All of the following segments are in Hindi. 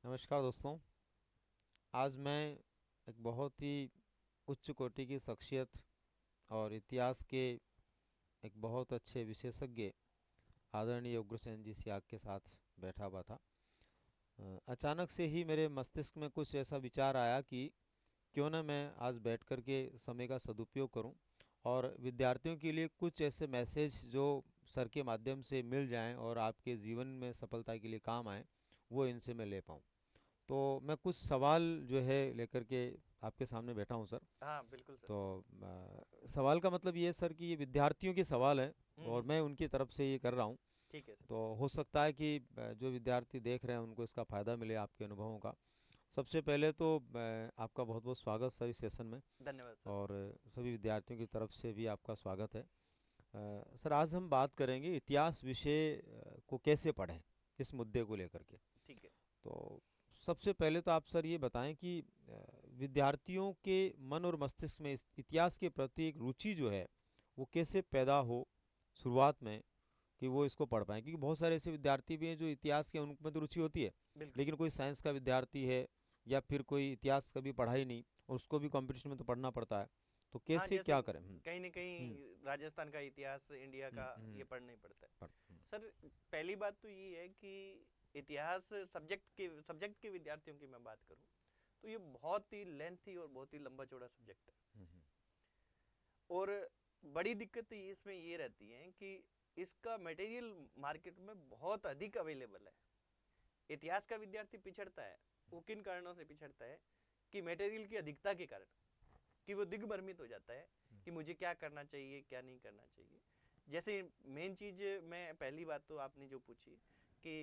नमस्कार दोस्तों। आज मैं एक बहुत ही उच्च कोटि की शख्सियत और इतिहास के एक बहुत अच्छे विशेषज्ञ आदरणीय उग्रसेन जी सियाग के साथ बैठा हुआ था। अचानक से ही मेरे मस्तिष्क में कुछ ऐसा विचार आया कि क्यों ना मैं आज बैठ कर के समय का सदुपयोग करूं और विद्यार्थियों के लिए कुछ ऐसे मैसेज जो सर के माध्यम से मिल जाएं और आपके जीवन में सफलता के लिए काम आएं, वो इनसे मैं ले पाऊं। तो मैं कुछ सवाल जो है लेकर के आपके सामने बैठा हूँ सर। हाँ, बिल्कुल सर। तो सवाल का मतलब ये है सर कि ये विद्यार्थियों के सवाल है और हुँ। मैं उनकी तरफ से ये कर रहा हूँ। ठीक है सर। तो हो सकता है कि जो विद्यार्थी देख रहे हैं उनको इसका फ़ायदा मिले आपके अनुभवों का। सबसे पहले तो आपका बहुत बहुत स्वागत सर इस सेशन में। धन्यवाद सर। और सभी विद्यार्थियों की तरफ से भी आपका स्वागत है। सर आज हम बात करेंगे इतिहास विषय को कैसे पढ़ें, इस मुद्दे को लेकर के। ठीक है। तो सबसे पहले तो आप सर ये बताएं कि विद्यार्थियों के मन और मस्तिष्क में इस इतिहास के प्रति एक रुचि जो है वो कैसे पैदा हो शुरुआत में, कि वो इसको पढ़ पाएँ, क्योंकि बहुत सारे ऐसे विद्यार्थी भी हैं जो इतिहास के उनमें तो रुचि होती है, बिल्कुल। लेकिन कोई साइंस का विद्यार्थी है या फिर कोई इतिहास कभी पढ़ा ही नहीं और उसको भी कंपटीशन में तो पढ़ना पड़ता है। तो हाँ, कैसे जैसे क्या करें? कहीं न हम्म, कहीं राजस्थान का इतिहास, इंडिया का ये हम्म, पढ़ना ही पड़ता है। पढ़, सर, पहली बात तो ये है कि इतिहास सब्जेक्ट के विद्यार्थियों की मैं बात करूँ, तो ये बहुत ही लेंथी और बहुत ही लंबा-चौड़ा सब्जेक्ट है। और बड़ी दिक्कत तो इसमें ये रहती है कि इसका मटेरियल मार्केट में बहुत अधिक अवेलेबल है। इतिहास का विद्यार्थी पिछड़ता है। वो किन कारणों से पिछड़ता है? कि मटेरियल की अधिकता के कारण, कि वो दिग्भ्रमित हो जाता है कि मुझे क्या करना चाहिए, क्या नहीं करना चाहिए। जैसे मेन चीज, मैं पहली बात तो आपने जो पूछी कि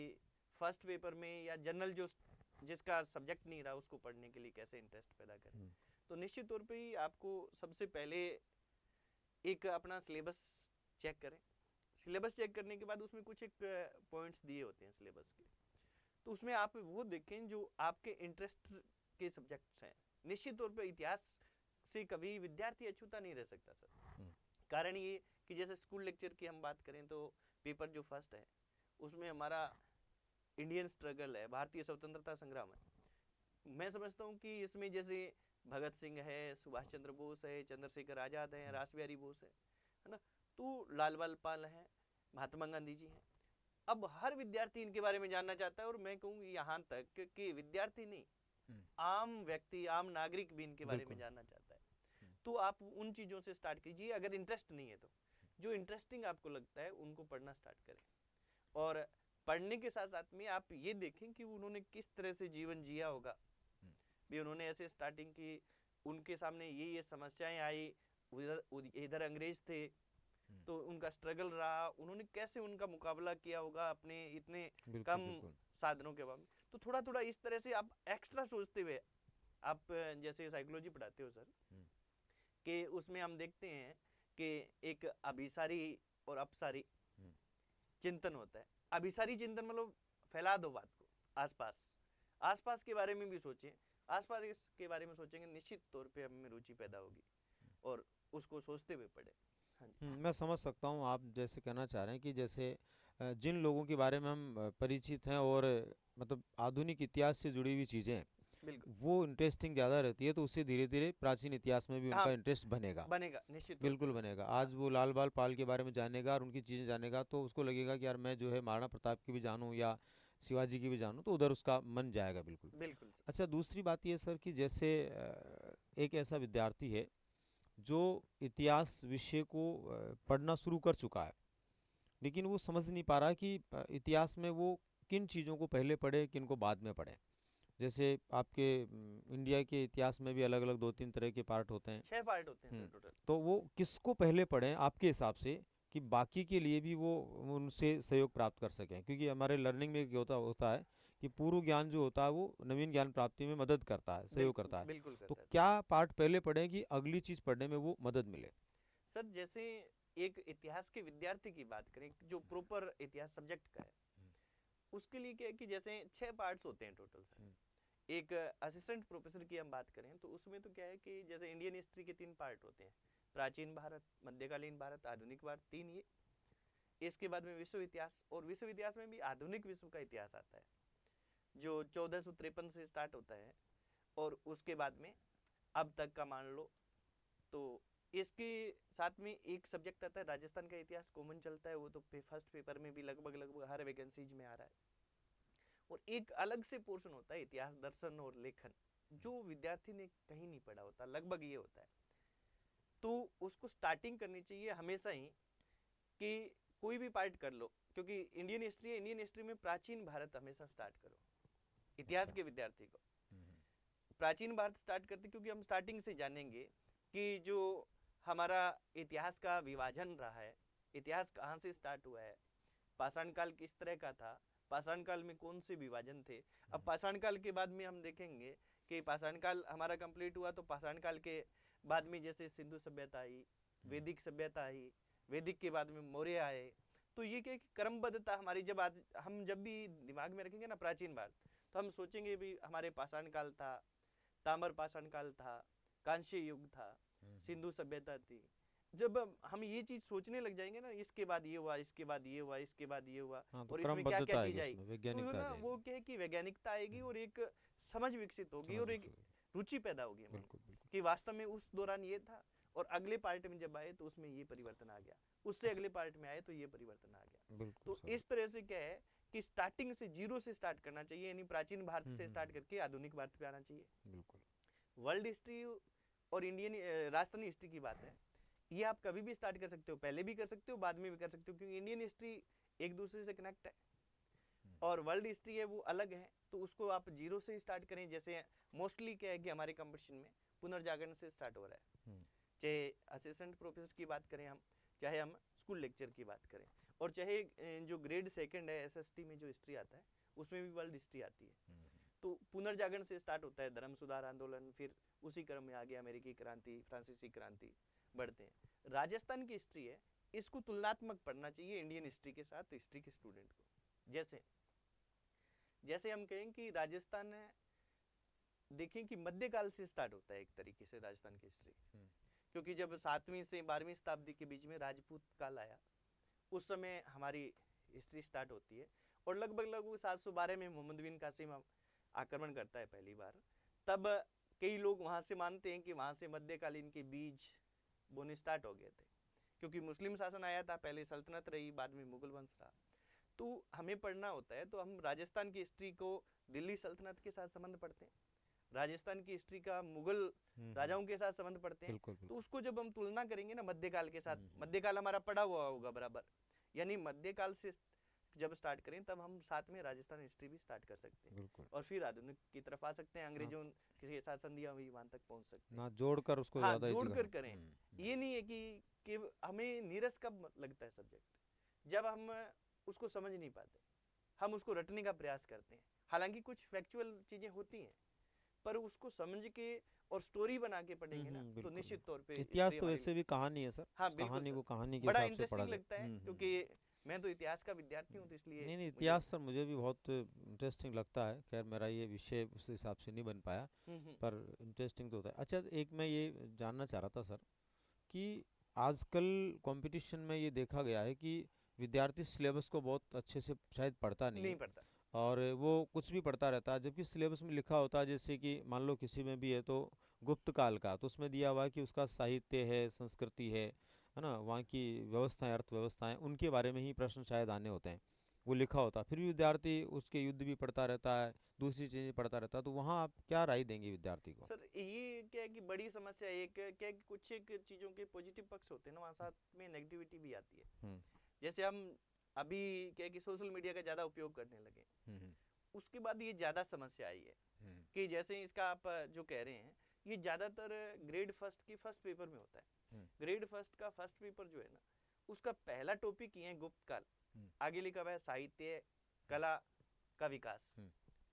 फर्स्ट पेपर में या जनरल जो जिसका सब्जेक्ट नहीं रहा उसको पढ़ने के लिए कैसे इंटरेस्ट पैदा करें, तो निश्चित तौर पे ही आपको सबसे पहले एक अपना सिलेबस चेक करें। सिलेबस चेक करने के बाद उसमें कुछ एक पॉइंट्स दिए होते हैं सिलेबस के, तो उसमें आप वो देखें जो आपके इंटरेस्ट के सब्जेक्ट्स हैं। निश्चित तौर पर इतिहास से कभी विद्यार्थी अछूता नहीं रह सकता सर। कारण ये कि जैसे स्कूल लेक्चर की हम बात करें तो पेपर जो फर्स्ट है उसमें हमारा इंडियन स्ट्रगल है, भारतीय स्वतंत्रता संग्राम है। मैं समझता हूँ कि इसमें जैसे भगत सिंह है, सुभाष चंद्र बोस है, चंद्रशेखर आजाद है, रास बिहारी बोस है ना, तो लाल बाल पाल है, महात्मा गांधी जी हैं। अब हर विद्यार्थी इनके बारे में जानना चाहता है, और मैं कहूँ यहाँ तक कि विद्यार्थी नहीं, आम व्यक्ति, आम नागरिक भी इनके बारे में बिल्कुल। जानना चाहता है। तो आप उन चीज़ों से स्टार्ट कीजिए, अगर इंटरेस्ट नहीं है तो। जो इंटरेस्टिंग आपको लगता है उनको पढ़ना स्टार्ट करें। और पढ़ने के साथ साथ में आप ये देखें कि उन्होंने किस तरह से जीवन जिया होगा। भी उन्होंने ऐसे स्टार्टिंग की, उनके सामने ये समस्याएं आई, उधर इधर अंग्रेज थे, तो उनका स्ट्रगल रहा, उन्होंने कैसे उनका मुकाबला किया होगा अपने इतने बिल्कुल कम बिल्कुल। साधनों के बाद। तो थोड़ा थोड़ा इस तरह से आप एक्स्ट्रा सोचते हुए, आप जैसे साइकोलॉजी पढ़ाते हो सर, कि उसमें हम देखते हैं कि एक अभिसारी और अपसारी चिंतन होता है। अभिसारी चिंतन मतलब फैला दो बात को आसपास, आसपास के बारे में भी सोचें। आसपास के बारे में सोचेंगे, निश्चित तौर पे हमें रुचि पैदा होगी और उसको सोचते हुए पढ़े। हाँ जी। मैं समझ सकता हूँ आप जैसे कहना चाह रहे हैं कि जैसे जिन लोगों के बारे में हम परिचित हैं और मतलब आधुनिक इतिहास से जुड़ी हुई चीज़ें हैं, बिल्कुल। वो इंटरेस्टिंग ज़्यादा रहती है, तो उससे धीरे धीरे प्राचीन इतिहास में भी हाँ, उनका इंटरेस्ट बनेगा। बनेगा निश्चित तौर पे बिल्कुल सर। बनेगा। हाँ। आज वो लाल बाल पाल के बारे में जानेगा और उनकी चीज़ें जानेगा तो उसको लगेगा कि यार मैं जो है महाराणा प्रताप की भी जानूँ या शिवाजी की भी जानूँ, तो उधर उसका मन जाएगा बिल्कुल। बिल्कुल सर। अच्छा, दूसरी बात ये सर कि जैसे एक ऐसा विद्यार्थी है जो इतिहास विषय को पढ़ना शुरू कर चुका है, लेकिन वो समझ नहीं पा रहा कि इतिहास में वो किन चीज़ों को पहले पढ़े किन को बाद में पढ़े। जैसे आपके इंडिया के इतिहास में भी अलग अलग दो तीन तरह के पार्ट होते हैं। 6 पार्ट होते हैं सर हम्म, टोटल। तो वो किसको पहले पढ़ें आपके हिसाब से, कि बाकी के लिए भी वो उनसे सहयोग प्राप्त कर सकें, क्योंकि हमारे लर्निंग में एक होता होता है कि पूर्व ज्ञान जो होता है वो नवीन ज्ञान प्राप्ति में मदद करता है, सहयोग बिल्कुल करता है। बिल्कुल तो करता है सर। क्या पार्ट पहले पढ़ें कि अगली चीज़ पढ़ने में वो मदद मिले? सर जैसे एक इतिहास के विद्यार्थी की बात करें जो प्रॉपर इतिहास सब्जेक्ट का है, उसके लिए क्या है कि जैसे 6 पार्ट्स होते हैं टोटल सर। एक असिस्टेंट प्रोफेसर की हम बात करें तो उसमें तो क्या है कि जैसे इंडियन हिस्ट्री के 3 पार्ट होते हैं, प्राचीन भारत, मध्यकालीन भारत, आधुनिक भारत, तीन ये। इसके बाद में विश्व इतिहास, और विश्व इतिहास में भी आधुनिक विश्व का इतिहास आता है। जो 1453 से स्टार्ट होता है और उसके बाद में अब तक का मान लो, तो इसके साथ में एक सब्जेक्ट आता है राजस्थान का इतिहास, कॉमन चलता है, वो तो फर्स्ट पेपर में भी लगभग लगभग हर वैकेंसीज में आ रहा है। और एक अलग से पोर्शन होता है इतिहास दर्शन और लेखन, जो विद्यार्थी ने कहीं नहीं पढ़ा होता, लगभग ये होता है। तो उसको स्टार्टिंग करनी चाहिए हमेशा ही कि कोई भी पार्ट कर लो, क्योंकि इंडियन हिस्ट्री है, इंडियन हिस्ट्री में प्राचीन भारत हमेशा स्टार्ट करो इतिहास अच्छा। के विद्यार्थी को। प्राचीन भारत स्टार्ट करते, क्योंकि हम स्टार्टिंग से जानेंगे कि जो हमारा इतिहास का विभाजन रहा है, इतिहास कहाँ से स्टार्ट हुआ है, पाषाण काल किस तरह का था, पाषाण काल में कौन से विभाजन थे। अब पाषाण काल के बाद में हम देखेंगे कि पाषाण काल हमारा कंप्लीट हुआ, तो पाषाण काल के बाद में जैसे सिंधु सभ्यता आई, वैदिक सभ्यता आई, वैदिक के बाद में मौर्य आए। तो ये क्या क्रमबद्धता हमारी, जब आज हम जब भी दिमाग में रखेंगे ना प्राचीन भारत, तो हम सोचेंगे भी हमारे पाषाण काल था, ताम्र पाषाण काल था, कांस्य युग था, सिंधु सभ्यता थी। जब हम ये चीज सोचने लग जाएंगे ना, इसके बाद ये हुआ, इसके बाद ये हुआ, इसके बाद ये हुआ, हाँ, तो और इसमें क्या क्या क्रमबद्धता चीज आएगी, आई, उसमें तो वैज्ञानिकता आ ना वो जाएगी। क्या है कि वैज्ञानिकता आएगी और एक समझ विकसित होगी समझ और एक विकसित होगी। रुचि पैदा होगी मन बिल्कुल बिल्कुल। कि वास्तव में उस दौरान ये था, और अगले पार्ट में जब आए तो उसमें ये परिवर्तन आ गया, उससे अगले पार्ट में आए तो ये परिवर्तन आ गया। बिल्कुल तो सर। इस तरह से क्या है कि स्टार्टिंग से जीरो से स्टार्ट करना चाहिए, यानी प्राचीन भारत से स्टार्ट करके आधुनिक भारत पे आना चाहिए। बिल्कुल। वर्ल्ड हिस्ट्री और इंडियन राजस्थानी हिस्ट्री की बात है, ये आप कभी भी स्टार्ट कर सकते हो, पहले भी कर सकते हो, बाद में भी कर सकते हो, क्योंकि इंडियन हिस्ट्री एक दूसरे से कनेक्ट है और वर्ल्ड हिस्ट्री है वो अलग है। तो उसको आप जीरो से स्टार्ट करें। जैसे मोस्टली क्या है कि हमारे कंपटीशन में पुनर्जागरण से स्टार्ट हो रहा है, चाहे असिस्टेंट प्रोफेसर की बात करें हम, चाहे हम स्कूल लेक्चर की बात करें, और चाहे जो ग्रेड सेकंड है एसएसटी में जो हिस्ट्री आता है उसमें भी वर्ल्ड हिस्ट्री आती है। तो पुनर्जागरण से स्टार्ट होता है, धर्म सुधार आंदोलन, फिर उसी क्रम में आगे अमेरिकी क्रांति, फ्रांसीसी क्रांति बढ़ते हैं। राजस्थान की हिस्ट्री है, इसको तुलनात्मक पढ़ना चाहिए इंडियन हिस्ट्री के साथ हिस्ट्री के स्टूडेंट को। जैसे जैसे हम कहें कि राजस्थान है, देखें कि मध्यकाल से स्टार्ट होता है एक तरीके से राजस्थान की हिस्ट्री, क्योंकि जब 7वीं से 12वीं शताब्दी के बीच में राजपूत काल आया, उस समय हमारी हिस्ट्री स्टार्ट होती है। और लगभग लगभग 712 में मोहम्मद बिन कासिम आक्रमण करता है पहली बार। तब कई लोग वहां से मानते हैं कि वहां से मध्यकालीन के बीज बोने स्टार्ट हो गए थे, क्योंकि मुस्लिम शासन आया था, पहले सल्तनत रही, बाद में मुगल वंश रहा। तो हमें पढ़ना होता है तो हम राजस्थान की हिस्ट्री को दिल्ली सल्तनत के साथ संबंध पढ़ते हैं, राजस्थान की हिस्ट्री का मुगल राजाओं के साथ संबंध पढ़ते हैं। बिल्कुल, बिल्कुल। तो उसको जब हम तुलना करेंगे ना मध्यकाल के साथ, मध्यकाल हमारा पढ़ा हुआ होगा बराबर, यानी मध्यकाल से जब स्टार्ट करें तब हम साथ में राजस्थान हिस्ट्री भी स्टार्ट कर सकते हैं, बिल्कुल। और फिर आधुनिक की तरफ आ सकते हैं, अंग्रेजों के साथ संधियां हुई वहां तक पहुंच सकते हैं। ना जोड़कर उसको हाँ, ज्यादा इजी जोड़कर बना। करें। ये नहीं है कि हमें नीरस कब लगता है सब्जेक्ट, जब हम उसको समझ नहीं पाते, हम उसको रटने का प्रयास करते हैं। हालांकि कुछ फैक्चुअल चीजें होती हैं, पर उसको समझ के और स्टोरी बना के पढ़ेंगे ना तो बिल्कुल, निश्चित बिल्कुल। तौर पे इतिहास हिस्ट्री तो हमारी। वैसे भी कहानी है सर, हाँ उस बिल्कुल कहानी सर, को कहानी के बड़ा हिसाब से पढ़ा इंटरेस्टिंग लगता है, जाए। क्योंकि मैं तो इतिहास का विद्यार्थी हूँ, तो इसलिए नहीं नहीं, मुझे इतिहास सर मुझे भी बहुत इंटरेस्टिंग लगता है। खैर मेरा ये विषय उस हिसाब से नहीं बन पाया, पर इंटरेस्टिंग तो होता है। अच्छा, एक मैं ये जानना चाह रहा था सर कि आजकल कंपटीशन में ये देखा गया है कि विद्यार्थी सिलेबस को बहुत अच्छे से शायद पढ़ता नहीं नहीं है, पढ़ता। और वो कुछ भी पढ़ता रहता है, जबकि सिलेबस में लिखा होता है, जैसे कि मान लो किसी में भी है तो गुप्त काल का, तो उसमें दिया हुआ है कि उसका साहित्य है, संस्कृति है ना, वहाँ की व्यवस्थाएं, अर्थव्यवस्थाएं, उनके बारे में ही प्रश्न शायद आने होते हैं, वो लिखा होता है। फिर भी विद्यार्थी उसके युद्ध भी पढ़ता रहता है, दूसरी चीज़ें पढ़ता रहता है, तो वहाँ आप क्या राय देंगे विद्यार्थी को? सर ये क्या है कि बड़ी समस्या एक क्या है कि कुछ एक चीजों के पॉजिटिव पक्ष होते हैं ना, वहाँ साथ में नेगेटिविटी भी आती है। हम्म जैसे हम अभी क्या है कि सोशल मीडिया का ज्यादा उपयोग करने लगे, हम्म उसके बाद ये ज्यादा समस्या आई है कि जैसे इसका आप जो कह रहे हैं, ये ज्यादातर ग्रेड फर्स्ट की फर्स्ट पेपर में होता है। ग्रेड फर्स्ट का फर्स्ट पेपर जो है ना, उसका पहला टॉपिक ही है गुप्त काल, आगे लिखा हुआ है साहित्य कला का विकास,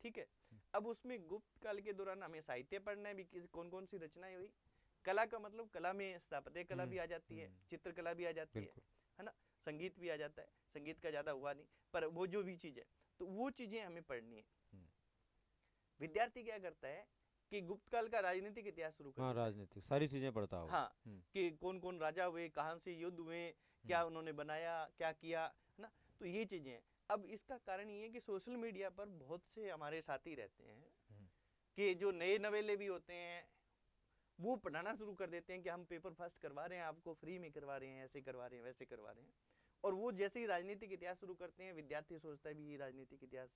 ठीक है। अब उसमें गुप्त काल के दौरान हमें साहित्य पढ़ना है भी, कौन कौन सी रचनाएं हुई, कला का मतलब कला में स्थापत्य कला भी आ जाती है, चित्रकला भी आ जाती है ना, संगीत भी आ जाता है, संगीत का ज्यादा हुआ नहीं, पर वो जो भी चीज है तो वो चीजें हमें पढ़नी है। विद्यार्थी क्या करता है कि गुप्त काल का राजनीतिक इतिहास शुरू कर हाँ, देता है। राजनीतिक सारी चीज़ें पढ़ता होगा। हाँ, कि कौन कौन राजा हुए, कहाँ से युद्ध हुए, क्या उन्होंने बनाया, क्या किया, है ना, तो ये चीजें हैं। अब इसका कारण ये है कि सोशल मीडिया पर बहुत से हमारे साथी रहते हैं कि जो नए नवेले भी होते हैं वो पढ़ाना शुरू कर देते हैं कि हम पेपर फर्स्ट करवा रहे हैं, आपको फ्री में करवा रहे हैं, ऐसे करवा रहे हैं, वैसे करवा रहे हैं। और वो जैसे ही राजनीतिक इतिहास शुरू करते हैं, विद्यार्थी सोचता है भी ये राजनीतिक इतिहास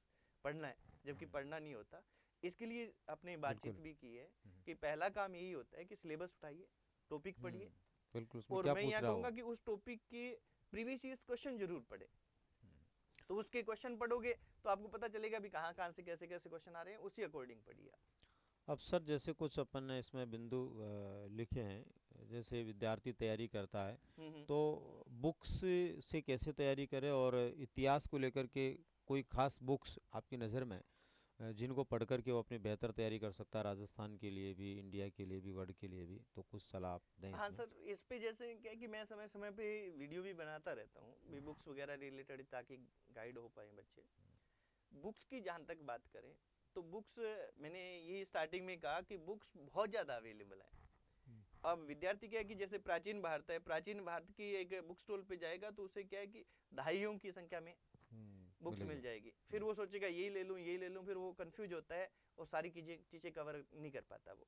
पढ़ना है, जबकि पढ़ना नहीं होता। इसके लिए अपने बातचीत भी की है कि पहला काम यही होता है कि सिलेबस उठाइए, टॉपिक पढ़िए, बिल्कुल, उसमें और क्या मैं पूछ यहाँ रहा कहूँगा हो। कि उस टॉपिक के प्रीवियस ईयर क्वेश्चन जरूर पढ़े। तो उसके क्वेश्चन पढ़ोगे तो आपको पता चलेगा भी कहाँ कहाँ से कैसे कैसे क्वेश्चन आ रहे हैं, उसी अकॉर्डिंग पढ़िए आप। अब सर जैसे कुछ अपन ने इसमें बिंदु लिखे हैं, जैसे विद्यार्थी तैयारी करता है तो बुक्स से कैसे तैयारी करे, और इतिहास को लेकर के कोई खास बुक्स आपकी नज़र में जिनको पढ़ कर के वो अपनी बेहतर तैयारी कर सकता है, राजस्थान के लिए भी, इंडिया के लिए भी, वर्ल्ड के लिए भी, तो कुछ सलाह आप दें हाँ इसमें। सर, इस पे जैसे क्या है कि मैं समय समय पे वीडियो भी बनाता रहता हूँ भी बुक्स वगैरह रिलेटेड, ताकि गाइड हो पाए बच्चे। बुक्स की जहाँ तक बात करें तो बुक्स, मैंने ये स्टार्टिंग में कहा कि बुक्स बहुत ज़्यादा अवेलेबल है। अब विद्यार्थी क्या है कि जैसे प्राचीन भारत है, प्राचीन भारत की एक बुक स्टॉल पे जाएगा तो उसे क्या है कि दहाइयों की संख्या में बुक्स मिलेगी। मिल जाएगी। फिर वो सोचेगा यही ले लूँ यही ले लूँ, फिर वो कंफ्यूज होता है और सारी चीज़ें कवर नहीं कर पाता वो।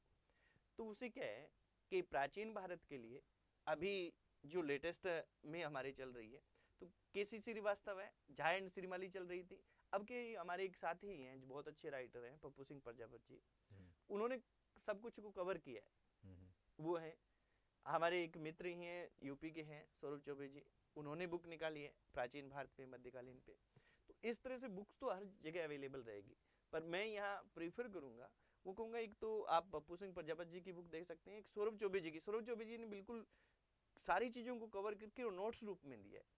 तो उसे क्या है कि प्राचीन भारत के लिए अभी जो लेटेस्ट में हमारे चल रही है तो केसी श्रीवास्तव है, जायंट श्रीमाली चल रही थी। अब के हमारे एक साथी हैं जो बहुत अच्छे राइटर हैं, पप्पू सिंह प्रजापति जी, उन्होंने सब कुछ को कवर किया है। वो है हमारे एक मित्र ही हैं, यूपी के हैं, सौरभ चौबे जी, उन्होंने बुक निकाली है प्राचीन भारत पे, मध्यकालीन पे। तो इस तरह से बुक्स तो हर जगह अवेलेबल रहेगी, पर मैं यहाँ प्रीफर करूँगा, वो कहूँगा एक तो आप पप्पू सिंह प्रजापति जी की बुक देख सकते हैं, एक सौरभ चौबे जी की। सौरभ चौबे जी ने बिल्कुल सारी चीज़ों को कवर करके और नोट्स रूप में दिया है।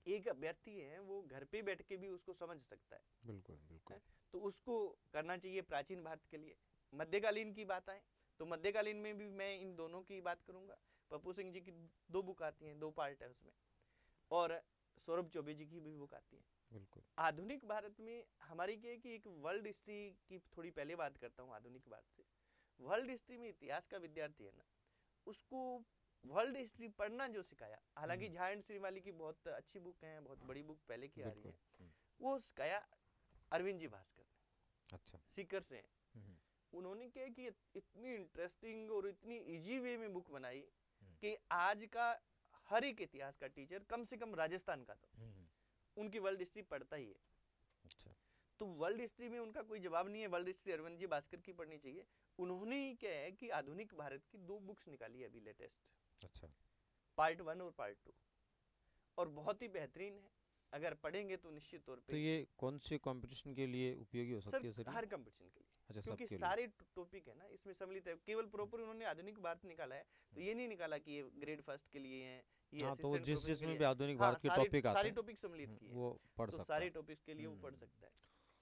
एक अभ्यर्थी है वो घर पे बैठ के भी उसको समझ सकता है। बिल्कुल बिल्कुल। तो उसको करना चाहिए प्राचीन भारत के लिए। मध्यकालीन की बात आए तो मध्यकालीन में भी मैं इन दोनों की बात करूंगा। पप्पू सिंह जी की 2 बुक आती हैं, 2 पार्ट है उसमें, और सौरभ चौबे जी की भी बुक आती है। बिल्कुल। आधुनिक भारत में हमारी क्या है कि एक वर्ल्ड हिस्ट्री की थोड़ी पहले बात करता हूँ आधुनिक भारत से। वर्ल्ड हिस्ट्री में इतिहास का विद्यार्थी है ना, उसको वर्ल्ड हिस्ट्री पढ़ना जो सिखाया, हालांकि झायंट श्रीमाली की बहुत अच्छी बुक है, बहुत बड़ी बुक पहले की आ रही है, वो सिखाया अरविंद जी भास्कर ने। अच्छा। सीकर से हैं। उन्होंने क्या कि इतनी इंटरेस्टिंग और इतनी इजी वे में बुक बनाई कि आज का हर एक इतिहास का टीचर, कम से कम राजस्थान का, तो उनकी वर्ल्ड हिस्ट्री पढ़ता ही है। अच्छा। तो वर्ल्ड हिस्ट्री में उनका कोई जवाब नहीं है, वर्ल्ड हिस्ट्री अरविंद जी भास्कर की पढ़नी चाहिए। उन्होंने ही क्या है कि आधुनिक भारत की 2 बुक्स निकाली है अभी लेटेस्ट। अच्छा। पार्ट 1 और पार्ट 2, और बहुत ही बेहतरीन है, अगर पढ़ेंगे तो निश्चित तौर पे। तो ये कौन से कंपटीशन के लिए उपयोगी हो सकती है सर? हर कंपटीशन के लिए। अच्छा, क्योंकि सबके लिए। सारे टॉपिक है ना इसमें सम्मिलित है, केवल प्रॉपर उन्होंने आधुनिक भारत निकाला है, तो ये नहीं निकाला कि ये ग्रेड फर्स्ट के लिए है, ये हाँ, तो वो असिस्टेंट जिस प्रोफेसर के जिसमें लिए। भी आधुनिक हाँ, भारत के टॉपिक आते सारे हैं टॉपिक सम्मिलित किए वो पढ़ तो सकता सारे है। टॉपिक्स के लिए वो पढ़ सकता है।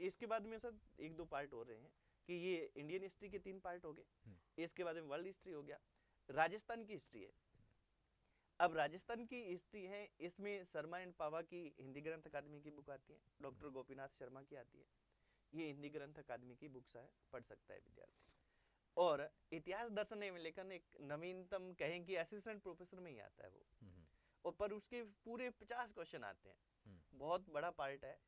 इसके बाद में सर 1-2 पार्ट हो रहे हैं कि ये इंडियन हिस्ट्री के 3 पार्ट हो गए, इसके बाद में वर्ल्ड हिस्ट्री हो गया, राजस्थान की हिस्ट्री है। अब राजस्थान की हिस्ट्री है, इसमें शर्मा एंड पावा की हिंदी ग्रंथ अकादमी की बुक आती है, डॉक्टर गोपीनाथ शर्मा की आती है, ये हिंदी ग्रंथ अकादमी की बुक्स है, पढ़ सकता है विद्यार्थी। और इतिहास दर्शन एवं लेखन एक नवीनतम कहें कि असिस्टेंट प्रोफेसर में ही आता है वो, और पर उसके पूरे 50 क्वेश्चन आते हैं, बहुत बड़ा पार्ट है,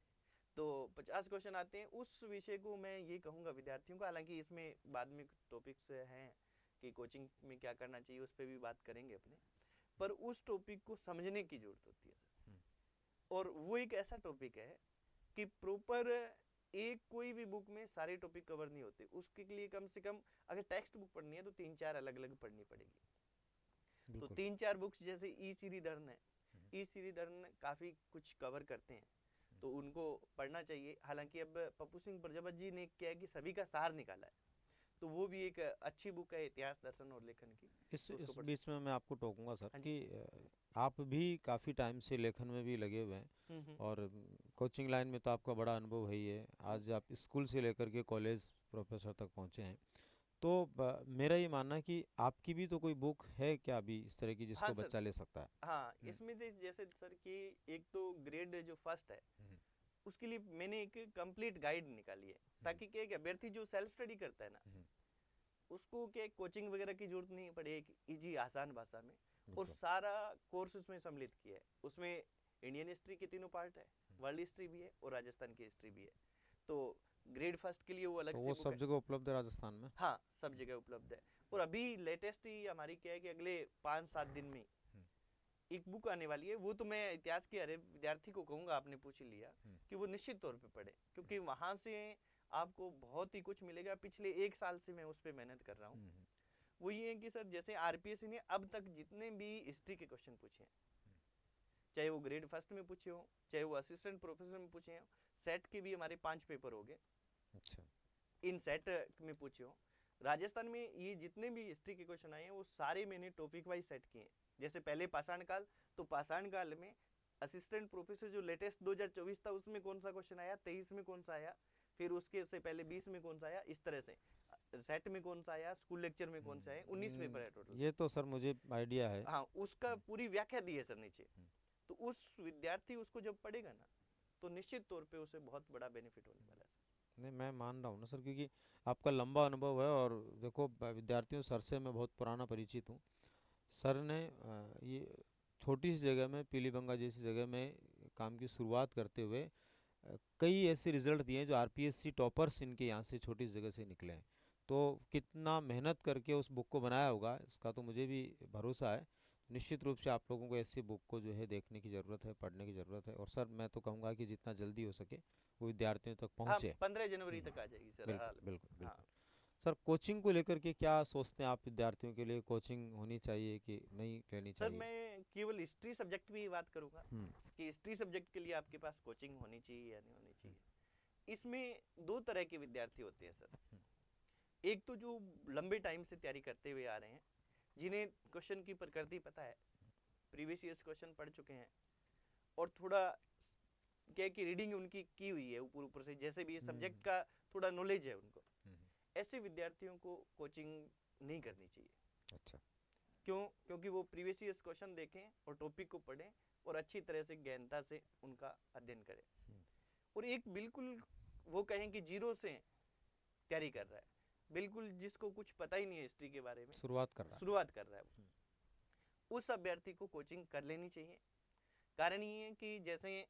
तो 50 क्वेश्चन आते हैं। उस विषय को मैं ये कहूँगा विद्यार्थियों को, हालांकि इसमें बाद में टॉपिक्स हैं कि कोचिंग में क्या करना चाहिए, उस पर भी बात करेंगे अपने, पर उस टॉपिक को समझने की जरूरत होती है सर। और वो एक ऐसा टॉपिक है कि प्रॉपर एक कोई भी बुक में सारे टॉपिक कवर नहीं होते, उसके लिए कम से कम अगर टेक्स्ट बुक पढ़नी है तो 3-4 अलग अलग पढ़नी पड़ेगी। तो 3-4 बुक्स जैसे ई श्रीधरन है, ई श्रीधरन काफी कुछ कवर करते हैं, तो उनको पढ़ना चाहिए। हालांकि अब पप्पू सिंह प्रजापति जी ने क्या है कि सभी का सार निकाला है, तो वो भी एक अच्छी बुक है इतिहास दर्शन और लेखन की। इस बीच में मैं आपको टोकूंगा सर कि आप भी काफ़ी टाइम से लेखन में भी लगे हुए हैं, और कोचिंग लाइन में तो आपका बड़ा अनुभव है ही है। आज आप स्कूल से लेकर के कॉलेज प्रोफेसर तक पहुंचे हैं, तो मेरा ये मानना है कि आपकी भी तो कोई बुक है क्या अभी इस तरह की जिसको बच्चा ले सकता है? हाँ, इसमें जैसे सर कि एक तो ग्रेड जो फर्स्ट है उसके लिए मैंने एक कंप्लीट गाइड निकाली है, ताकि क्या अभ्यर्थी जो सेल्फ स्टडी करता है ना, उसको क्या कोचिंग वगैरह की जरूरत नहीं पड़े, एक इजी आसान भाषा में, और सारा कोर्स उसमें सम्मिलित किया है। उसमें इंडियन हिस्ट्री के 3 पार्ट है, वर्ल्ड हिस्ट्री भी है और राजस्थान की हिस्ट्री भी है। तो ग्रेड फर्स्ट के लिए वो अलग तो से वो बुक सब है। जगह उपलब्ध है राजस्थान में? हाँ, सब जगह उपलब्ध है। और अभी लेटेस्ट ही हमारी क्या है कि अगले 5-7 दिन में हम्म, एक बुक आने वाली है। वो तो मैं इतिहास के हर विद्यार्थी को कहूंगा, आपने पूछ ही लिया, हम्म, कि वो निश्चित तौर पे पढ़े, क्योंकि वहां से आपको बहुत ही कुछ मिलेगा। पिछले 1 साल से मैं उस पर मेहनत कर रहा हूँ। वो ये है कि सर, जैसे आरपीएससी ने अब तक जितने भी हिस्ट्री के क्वेश्चन पूछे हैं, चाहे वो ग्रेड फर्स्ट में पूछे हो, चाहे वो असिस्टेंट प्रोफेसर में पूछे हो, सेट के भी हमारे 5 पेपर हो गए, अच्छा। इन सेट में पूछे हो, राजस्थान में ये जितने भी हिस्ट्री के क्वेश्चन आए हैं वो सारे मैंने टॉपिक वाइज सेट किए हैं। जैसे पहले पाषाण काल, तो पाषाण काल में असिस्टेंट प्रोफेसर जो लेटेस्ट 2024 था उसमें कौन सा क्वेश्चन आया, 23 में कौन सा आया, फिर उसके से पहले 20 में कौन सा आया, इस तरह से सेट में कौन सा आया, स्कूल लेक्चर में कौन सा आया, 19 पेपर है टोटल। ये तो सर मुझे आइडिया है। हाँ, उसका पूरी व्याख्या दी है सर नीचे। हम्म, तो उस विद्यार्थी उसको जब पढ़ेगा ना, तो निश्चित तौर पे उसे बहुत बड़ा बेनिफिट होने वाला है सर। नहीं, मैं मान रहा हूँ ना सर, क्योंकि आपका लंबा अनुभव है और देखो विद्यार्थियों सर से मैं बहुत पुराना परिचित हूँ। सर ने ये छोटी सी जगह में, पीलीबंगा जैसी जगह में काम की शुरुआत करते हुए कई ऐसे रिजल्ट दिए हैं जो आरपीएससी टॉपर्स इनके यहाँ से छोटी सी जगह से निकले हैं। तो कितना मेहनत करके उस बुक को बनाया होगा इसका तो मुझे भी भरोसा है। निश्चित रूप से आप लोगों को ऐसी बुक को जो है देखने की ज़रूरत है, पढ़ने की ज़रूरत है, और सर मैं तो कहूँगा कि जितना जल्दी हो सके वो विद्यार्थियों तक हाँ, पहुँचे। 15 जनवरी तक आ जाएगी सर बिल्कुल हाल में। बिल्कुल हाँ। बिल्कुल। सर कोचिंग को लेकर के क्या सोचते हैं आप? विद्यार्थियों के लिए कोचिंग होनी चाहिए कि नहीं लेनी सर, चाहिए? मैं केवल हिस्ट्री सब्जेक्ट की ही बात करूंगा हम्म, कि हिस्ट्री सब्जेक्ट के लिए आपके पास कोचिंग होनी चाहिए या नहीं होनी चाहिए। इसमें दो तरह के विद्यार्थी होते हैं सर। एक तो जो लंबे टाइम से तैयारी करते हुए आ रहे हैं, जिन्हें क्वेश्चन की प्रकृति पता है, प्रीवियस ईयर्स क्वेश्चन पढ़ चुके हैं, और थोड़ा क्या है कि रीडिंग उनकी की हुई है ऊपर ऊपर से, जैसे भी ये सब्जेक्ट का थोड़ा नॉलेज है उनको। ऐसे विद्यार्थियों को कोचिंग नहीं करनी चाहिए। अच्छा। क्यों? क्योंकि वो प्रीवियस ईयर्स क्वेश्चन देखें और टॉपिक को पढ़ें और अच्छी तरह से गहनता से उनका अध्ययन करें। और एक बिल्कुल वो कहें कि जीरो से तैयारी कर रहा है, बिल्कुल जिसको कुछ पता ही नहीं है हिस्ट्री के बारे में, शुरुआत कर रहा शुरुआत कर रहा है वो, उस अभ्यर्थी को कोचिंग कर लेनी चाहिए। कारण ये है कि जैसे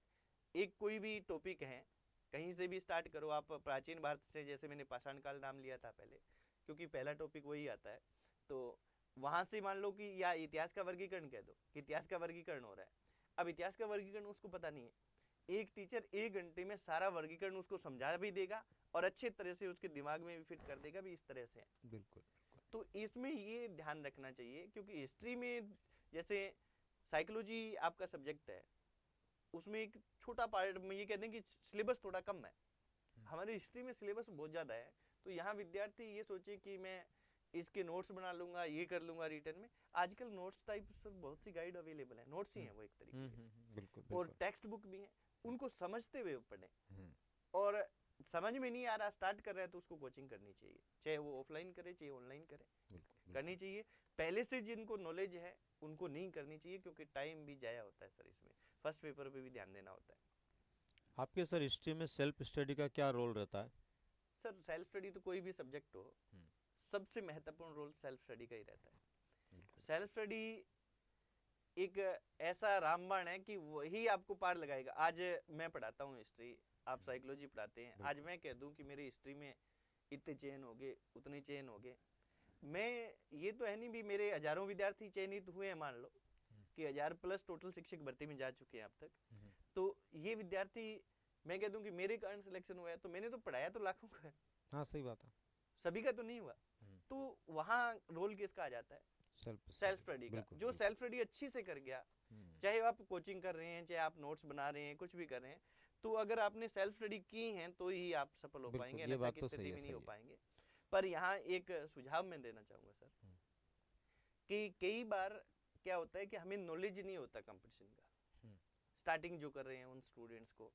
एक कोई भी टॉपिक है, कहीं से भी स्टार्ट करो आप, प्राचीन भारत से, जैसे मैंने पाषाण काल नाम लिया था पहले क्योंकि पहला टॉपिक वही आता है, तो वहां से मान लो कि, या इतिहास का वर्गीकरण कह दो कि इतिहास का वर्गीकरण हो रहा है। अब इतिहास का वर्गीकरण उसको पता नहीं है, एक टीचर 1 घंटे में सारा वर्गीकरण उसको समझा भी देगा और अच्छे तरह से उसके दिमाग में भी फिट कर देगा भी, इस तरह से है। बिल्कुल। तो इसमें ये ध्यान रखना चाहिए, क्योंकि हिस्ट्री में जैसे साइकोलॉजी आपका सब्जेक्ट है, उसमें एक छोटा पार्ट में ये कहते हैं कि सिलेबस थोड़ा कम है। हमारे हिस्ट्री में सिलेबस बहुत ज़्यादा है। तो यहाँ विद्यार्थी ये सोचे कि मैं इसके नोट्स बना लूंगा, ये कर लूंगा रिटर्न में। आजकल नोट्स टाइप बहुत सी गाइड अवेलेबल है, नोट्स ही हैं वो एक तरीके के, बिल्कुल और बिल्कुल। टेक्स्ट बुक भी है, उनको समझते हुए पढ़ें। और समझ में नहीं आ रहा, स्टार्ट कर रहा है, तो उसको कोचिंग करनी चाहिए, चाहे वो ऑफलाइन करे चाहे ऑनलाइन करे, करनी चाहिए। पहले से जिनको नॉलेज है उनको नहीं करनी चाहिए, क्योंकि टाइम भी जाया होता है सर, इसमें फर्स्ट पेपर पे भी ध्यान देना होता है। आपके सर हिस्ट्री में सेल्फ स्टडी का क्या रोल रहता है? सर, सेल्फ स्टडी तो कोई भी सब्जेक्ट हो, सबसे महत्वपूर्ण रोल सेल्फ स्टडी का ही रहता है। सेल्फ स्टडी एक ऐसा रामबाण है कि वही आपको पार लगाएगा। आज मैं पढ़ाता हूँ हिस्ट्री, आप साइकोलॉजी पढ़ाते हैं, आज मैं कह दूं कि मेरी हिस्ट्री में इतने चयन हो गए, उतने चयन हो गए, मैं ये तो है नहीं भी मेरे हजारों विद्यार्थी चयनित हुए हैं, मान लो कि 1000+ टोटल शिक्षक भर्ती में जा चुके हैं अब तक, तो ये विद्यार्थी मैं कह दूं कि मेरे कारण सिलेक्शन हुआ है, तो मैंने तो पढ़ाया तो लाखों का है। हाँ, सही बात है। सभी का तो नहीं हुआ। तो वहाँ रोल किसका आ जाता है? सेल्फ स्टडी का। जो सेल्फ स्टडी अच्छी से कर गया, चाहे आप कोचिंग कर रहे हैं, चाहे आप नोट्स बना रहे हैं, कुछ भी कर रहे हैं, तो अगर आपने सेल्फ स्टडी की है तो ही आप सफल हो पाएंगे, अन्यथा की स्थिति में नहीं हो पाएंगे। पर यहाँ एक सुझाव मैं देना चाहूंगा सर, कि कई बार क्या होता है कि हमें नॉलेज नहीं होता कंपटीशन का, स्टार्टिंग जो कर रहे हैं उन स्टूडेंट्स को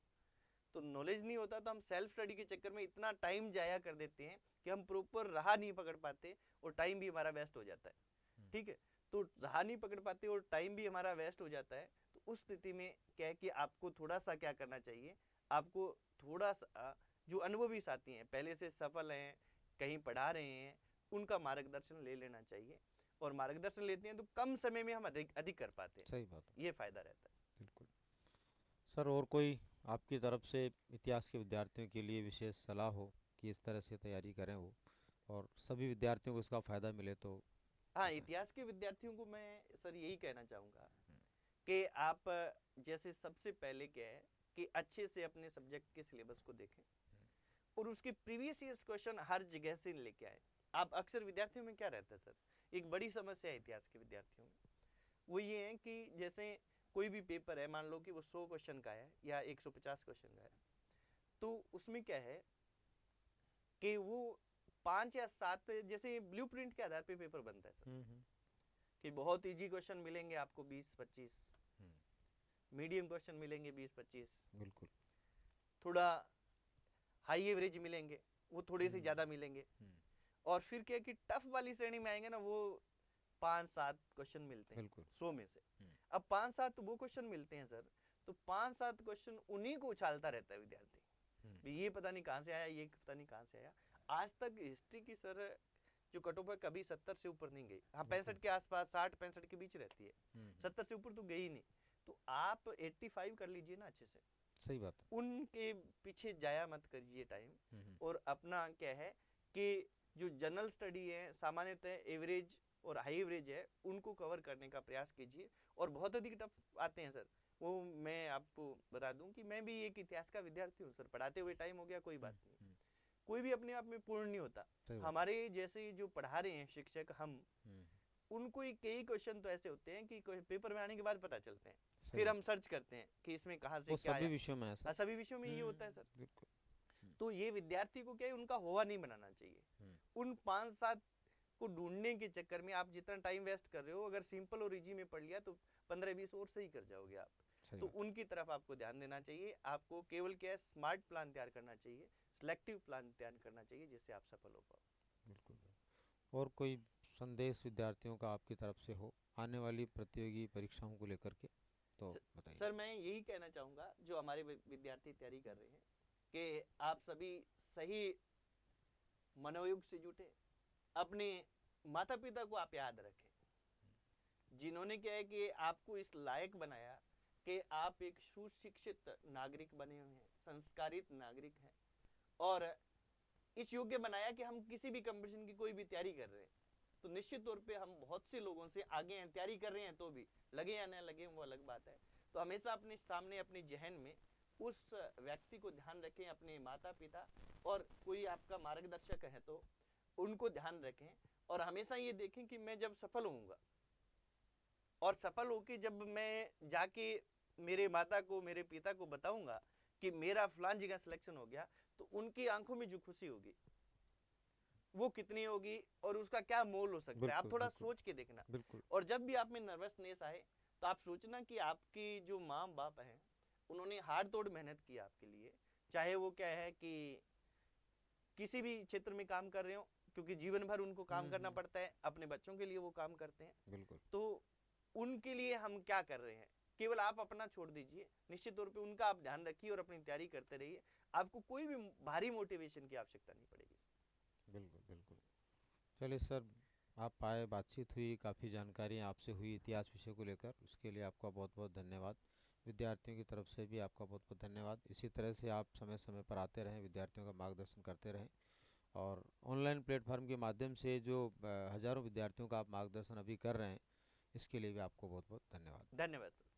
तो नॉलेज नहीं होता, तो हम सेल्फ स्टडी के चक्कर में इतना टाइम जाया कर देते हैं कि हम प्रॉपर राह नहीं पकड़ पाते और टाइम भी हमारा वेस्ट हो जाता है। ठीक है, तो राह नहीं पकड़ पाते और टाइम भी हमारा वेस्ट हो जाता है। तो उस स्थिति में क्या है कि आपको थोड़ा सा क्या करना चाहिए, आपको थोड़ा सा जो अनुभवी साथी हैं, पहले से सफल हैं, कहीं पढ़ा रहे हैं, उनका मार्गदर्शन ले लेना चाहिए। और मार्गदर्शन लेते हैं तो कम समय में हम अधिक कर पाते हैं। सही बात है, ये फायदा रहता है। बिल्कुल। सर और कोई आपकी तरफ से इतिहास के विद्यार्थियों के लिए विशेष सलाह हो कि इस तरह से तैयारी करें वो, और सभी विद्यार्थियों को इसका फ़ायदा मिले तो हाँ, बताएं। इतिहास के विद्यार्थियों को मैं सर यही कहना चाहूँगा कि आप जैसे सबसे पहले क्या है कि अच्छे से अपने सब्जेक्ट के सिलेबस को देखें और उसके प्रीवियस ईयर्स क्वेश्चन हर जगह से लेके आए। आप अक्सर विद्यार्थियों में क्या रहता है सर, एक बड़ी समस्या है इतिहास के विद्यार्थियों में, वो ये है कि जैसे कोई भी पेपर है, मान लो कि वो 100 क्वेश्चन का है या 150 क्वेश्चन का है, तो उसमें क्या है कि वो 5 या 7 जैसे ब्लूप्रिंट के आधार पे पेपर बनता है सर, कि बहुत इजी क्वेश्चन मिलेंगे आपको 20-25, मीडियम क्वेश्चन मिलेंगे 20-25, बिल्कुल। थोड़ा हाई एवरेज मिलेंगे, वो थोड़े से ज़्यादा मिलेंगे, और फिर क्या है कि टफ वाली श्रेणी में आएंगे ना, वो 5-7 क्वेश्चन मिलते हैं बिल्कुल। 100 में से। अब 5-7 वो क्वेश्चन मिलते हैं सर, तो 5-7 क्वेश्चन उन्हीं को उछालता रहता है विद्यार्थी, ये पता नहीं कहाँ से आया, ये पता नहीं कहाँ से आया। आज तक हिस्ट्री की सर जो कट ऑफ है कभी 70 से ऊपर नहीं गई। हाँ, 65 के आसपास, 60-65 के बीच रहती है, 70 से ऊपर तो गई ही नहीं। तो आप 85 कर लीजिए ना अच्छे से, सही बात है। उनके पीछे जाया मत करिए टाइम, और अपना क्या है कि जो जनरल स्टडी है, सामान्यतः एवरेज और हाई एवरेज है, उनको कवर करने का प्रयास कीजिए। और बहुत अधिक टफ आते हैं सर, वो मैं आपको बता दूं कि मैं भी एक इतिहास का विद्यार्थी हूँ सर, पढ़ाते हुए टाइम हो गया, कोई बात नहीं, कोई भी अपने आप में पूर्ण नहीं होता। हमारे जैसे जो पढ़ा रहे हैं शिक्षक, हम उनको कई क्वेश्चन तो ऐसे होते हैं कि पेपर में आने के बाद पता चलते हैं, फिर हम सर्च करते हैं कि इसमें कहाँ से क्या आया। सभी विषयों में ऐसा, सभी विषयों में ये होता है सर। तो ये विद्यार्थी को क्या है, उनका होवा नहीं बनाना चाहिए। उन 5-7 को ढूंढने के चक्कर में आप जितना टाइम वेस्ट कर रहे हो, अगर सिंपल और इजी में पढ़ लिया तो 15-20 और सही कर जाओगे आप। तो उनकी तरफ आपको ध्यान देना चाहिए। आपको केवल क्या है, स्मार्ट प्लान तैयार करना चाहिए, सिलेक्टिव प्लान तैयार करना चाहिए, जिससे आप सफल हो पाओ। बिल्कुल। और कोई संदेश विद्यार्थियों का आपकी तरफ से हो आने वाली प्रतियोगी परीक्षाओं को लेकर के तो बताइए। सर मैं यही कहना चाहूँगा, जो हमारे विद्यार्थी तैयारी कर रहे हैं, कि आप सभी सही मनोयोग से जुटे, अपने माता पिता को आप याद रखें, जिन्होंने क्या है कि आपको इस लायक बनाया कि आप एक सुशिक्षित नागरिक बने हुए हैं, संस्कारित नागरिक हैं, और इस योग्य बनाया कि हम किसी भी कंपटीशन की कोई भी तैयारी कर रहे हैं, तो निश्चित तौर पे हम बहुत से लोगों से आगे हैं, तैयारी कर रहे हैं, तो भी लगे या न लगे वो अलग बात है। तो हमेशा अपने सामने, अपने जहन में उस व्यक्ति को ध्यान रखें, अपने माता पिता, और कोई आपका मार्गदर्शक है तो उनको ध्यान रखें, और हमेशा ये देखें कि मैं जब सफल होऊंगा, और सफल होके जब मैं जाके मेरे माता को, मेरे पिता को बताऊंगा कि मेरा फलान जगह सिलेक्शन हो गया, तो उनकी आंखों में जो खुशी होगी वो कितनी होगी, और उसका क्या मोल हो सकता है, आप थोड़ा सोच के देखना। और जब भी आप में नर्वसनेस आए, तो आप सोचना कि आपकी जो माँ बाप हैं, उन्होंने हाड़ तोड़ मेहनत की आपके लिए, चाहे वो क्या है कि किसी भी क्षेत्र में काम कर रहे हो, क्योंकि जीवन भर उनको काम करना पड़ता है, अपने बच्चों के लिए वो काम करते हैं। तो उनके लिए हम क्या कर रहे हैं, केवल आप अपना छोड़ दीजिए, निश्चित तौर पे उनका आप ध्यान रखिए और अपनी तैयारी करते रहिए। आपको कोई भी भारी मोटिवेशन की आवश्यकता नहीं पड़ेगी। बिल्कुल बिल्कुल। चलिए सर, आप आए, बातचीत हुई, काफ़ी जानकारी आपसे हुई इतिहास विषय को लेकर, उसके लिए आपका बहुत बहुत धन्यवाद। विद्यार्थियों की तरफ से भी आपका बहुत बहुत धन्यवाद। इसी तरह से आप समय समय पर आते रहें, विद्यार्थियों का मार्गदर्शन करते रहें, और ऑनलाइन प्लेटफॉर्म के माध्यम से जो हज़ारों विद्यार्थियों का आप मार्गदर्शन अभी कर रहे हैं, इसके लिए भी आपको बहुत बहुत धन्यवाद। धन्यवाद सर।